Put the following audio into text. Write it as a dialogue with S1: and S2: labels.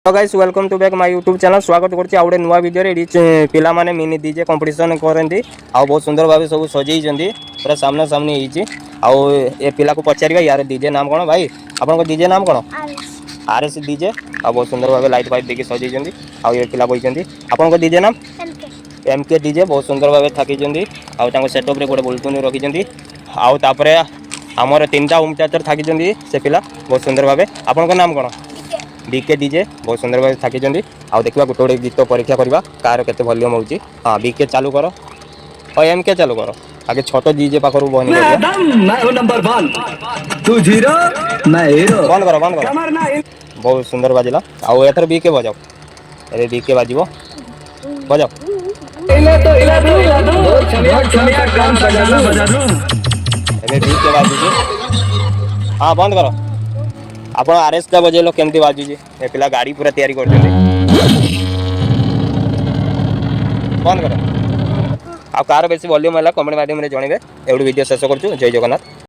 S1: Hello guys welcome to back my YouTube channel स्वागत करछि आउडे नुवा वीडियो रे पिला माने मिनी डीजे कंपटीशन करंती आ बहुत सुंदर भाबे सब सजेई जंदी पूरा सामना सामने हिची आ ए पिला को पचारिबा यार डीजे नाम कोन भाई आपन को डीजे नाम कोन आरएस डीजे आ बहुत सुंदर भाबे लाइट फाइट देखि सजेई जंदी आ ए पिला बई जंदी आपन को डीजे नाम एमके डीजे बहुत सुंदर भाबे थाकी जंदी आ तांको सेटअप रे गोटे बोलतुन रखी जंदी आ तापरे हमर तीनटा होम थिएटर थाकी जंदी से पिला बहुत सुंदर भाबे आपन को नाम कोन बीके डीजे बहुत सुंदर भाव थकी आउ देखा गोटे गोटे गीत परीक्षा करवा कार के वॉल्यूम होची हाँ बीके चालू कर और एम के चालू कर आगे छोट डीजे पाखर बन बंद कर बहुत सुंदर बाजिला आउ एथर बीके बजाओ अरे बीके बाजिबो बजाओ बीके बाजुची हाँ बंद कर आप आरएस का बजेलो केमती बाजुची ए पिला गाड़ी पूरा तैयारी कर बंद कर आ कार बेसी वॉल्यूम है कमेंट माध्यम रे जणिबे एवढी वीडियो शेष करछु जय जगन्नाथ।